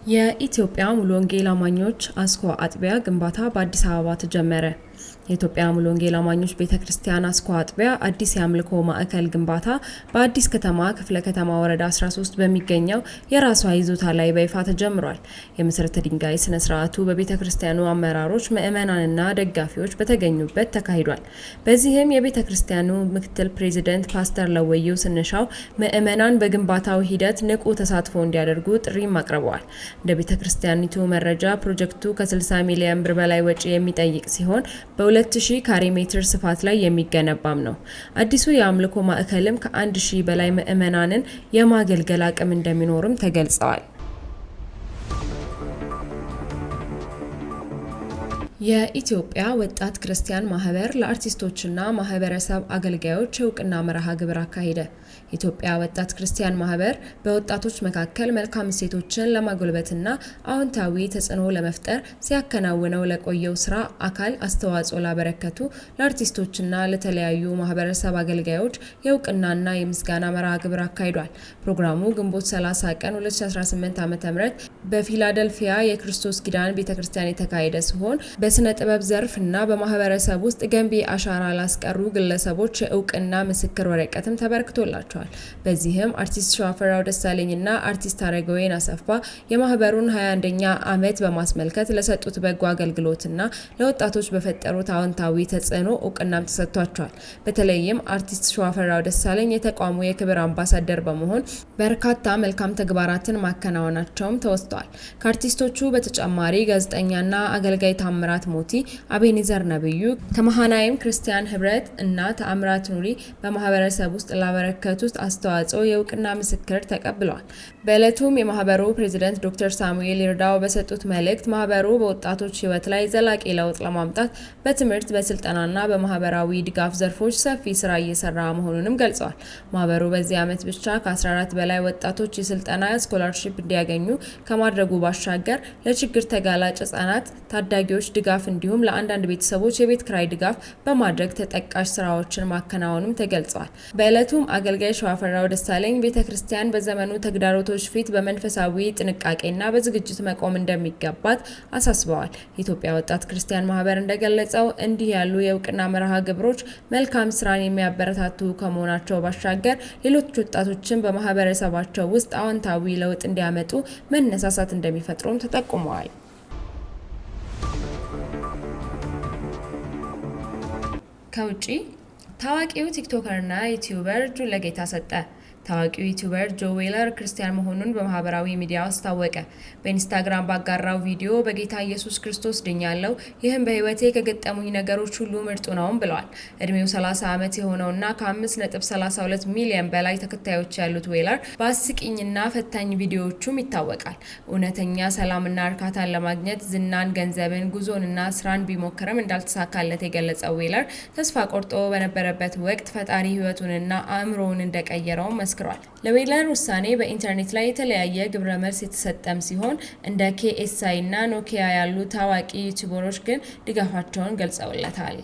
የኢትዮጵያ ሙሉ ወንጌል አማኞች አስኮ አጥቢያ ግንባታ በአዲስ አበባ ተጀመረ። የኢትዮጵያ ሙሉ ወንጌል አማኞች ቤተክርስቲያን አስኮ አጥቢያ አዲስ የአምልኮ ማዕከል ግንባታ በአዲስ ከተማ ክፍለ ከተማ ወረዳ 13 በሚገኘው የራሷ ይዞታ ላይ በይፋ ተጀምሯል። የመሰረተ ድንጋይ ስነ ስርዓቱ በቤተክርስቲያኑ አመራሮች፣ ምዕመናንና ደጋፊዎች በተገኙበት ተካሂዷል። በዚህም የቤተክርስቲያኑ ምክትል ፕሬዝዳንት ፓስተር ለወየው ስንሻው ምዕመናን በግንባታው ሂደት ንቁ ተሳትፎ እንዲያደርጉ ጥሪም አቅርበዋል። እንደ ቤተክርስቲያኒቱ መረጃ ፕሮጀክቱ ከ60 ሚሊዮን ብር በላይ ወጪ የሚጠይቅ ሲሆን በ2000 ካሬ ሜትር ስፋት ላይ የሚገነባም ነው። አዲሱ የአምልኮ ማዕከልም ከ1000 በላይ ምዕመናንን የማገልገል አቅም እንደሚኖርም ተገልጸዋል። የኢትዮጵያ ወጣት ክርስቲያን ማህበር ለአርቲስቶችና ማህበረሰብ አገልጋዮች እውቅና መርሃ ግብር አካሄደ። የኢትዮጵያ ወጣት ክርስቲያን ማህበር በወጣቶች መካከል መልካም እሴቶችን ለማጎልበትና አዎንታዊ ተጽዕኖ ለመፍጠር ሲያከናውነው ለቆየው ስራ አካል አስተዋጽኦ ላበረከቱ ለአርቲስቶችና ለተለያዩ ማህበረሰብ አገልጋዮች የእውቅናና የምስጋና መርሃ ግብር አካሂዷል። ፕሮግራሙ ግንቦት 30 ቀን 2018 ዓ.ም በፊላደልፊያ የክርስቶስ ኪዳን ቤተክርስቲያን የተካሄደ ሲሆን በስነ ጥበብ ዘርፍ እና በማህበረሰብ ውስጥ ገንቢ አሻራ ላስቀሩ ግለሰቦች የእውቅና ምስክር ወረቀትም ተበርክቶላቸዋል። በዚህም አርቲስት ሸዋፈራው ደሳለኝና አርቲስት አረጋዊን አሰፋ የማህበሩን 21ኛ ዓመት በማስመልከት ለሰጡት በጎ አገልግሎትና ለወጣቶች በፈጠሩት አዎንታዊ ተጽዕኖ እውቅናም ተሰጥቷቸዋል። በተለይም አርቲስት ሸዋፈራው ደሳለኝ የተቋሙ የክብር አምባሳደር በመሆን በርካታ መልካም ተግባራትን ማከናወናቸውም ተወስቷል። ከአርቲስቶቹ በተጨማሪ ጋዜጠኛና አገልጋይ ታምራት ሞቲ፣ አቤኔዘር ነብዩ ከመሃናይም ክርስቲያን ህብረት እና ተአምራት ኑሪ በማህበረሰብ ውስጥ ላበረከቱት አስተዋጽኦ የእውቅና ምስክር ተቀብለዋል። በዕለቱም የማህበሩ ፕሬዝዳንት ዶክተር ሳሙኤል ይርዳው በሰጡት መልእክት ማህበሩ በወጣቶች ህይወት ላይ ዘላቂ ለውጥ ለማምጣት በትምህርት በስልጠናና በማህበራዊ ድጋፍ ዘርፎች ሰፊ ስራ እየሰራ መሆኑንም ገልጸዋል። ማህበሩ በዚህ ዓመት ብቻ ከ14 በላይ ወጣቶች የስልጠና ስኮላርሺፕ እንዲያገኙ ከማድረጉ ባሻገር ለችግር ተጋላጭ ህጻናት፣ ታዳጊዎች ድጋፍ እንዲሁም ለአንዳንድ ቤተሰቦች የቤት ክራይ ድጋፍ በማድረግ ተጠቃሽ ስራዎችን ማከናወኑም ተገልጿል። በዕለቱም አገልጋይ ሸዋፈራው ደሳለኝ ቤተክርስቲያን በዘመኑ ተግዳሮቶች ፊት በመንፈሳዊ ጥንቃቄና በዝግጅት መቆም እንደሚገባት አሳስበዋል። የኢትዮጵያ ወጣት ክርስቲያን ማህበር እንደገለጸው እንዲህ ያሉ የእውቅና መርሃ ግብሮች መልካም ስራን የሚያበረታቱ ከመሆናቸው ባሻገር ሌሎች ወጣቶችን በማህበረሰባቸው ውስጥ አዎንታዊ ለውጥ እንዲያመጡ መነሳሳት እንደሚፈጥሩም ተጠቁመዋል። ከውጪ ታዋቂው ቲክቶከርና ዩቲዩበር እጁን ለጌታ ሰጠ። ታዋቂው ዩቲዩበር ጆ ዌለር ክርስቲያን መሆኑን በማህበራዊ ሚዲያ አስታወቀ። በኢንስታግራም ባጋራው ቪዲዮ በጌታ ኢየሱስ ክርስቶስ ድኛለሁ፣ ይህም በህይወቴ ከገጠሙኝ ነገሮች ሁሉ ምርጡ ነውም ብለዋል። እድሜው 30 ዓመት የሆነውና ከ5.32 ሚሊዮን በላይ ተከታዮች ያሉት ዌለር በአስቂኝና ፈታኝ ቪዲዮዎቹም ይታወቃል። እውነተኛ ሰላምና እርካታን ለማግኘት ዝናን፣ ገንዘብን፣ ጉዞንና ስራን ቢሞክርም እንዳልተሳካለት የገለጸው ዌለር ተስፋ ቆርጦ በነበረበት ወቅት ፈጣሪ ህይወቱንና አእምሮውን እንደቀየረው መስክሯል። ለዌለር ውሳኔ በኢንተርኔት ላይ የተለያየ ግብረ መልስ የተሰጠም ሲሆን እንደ KSI እና ኖኪያ ያሉ ታዋቂ ዩቲዩበሮች ግን ድጋፋቸውን ገልጸውለታል።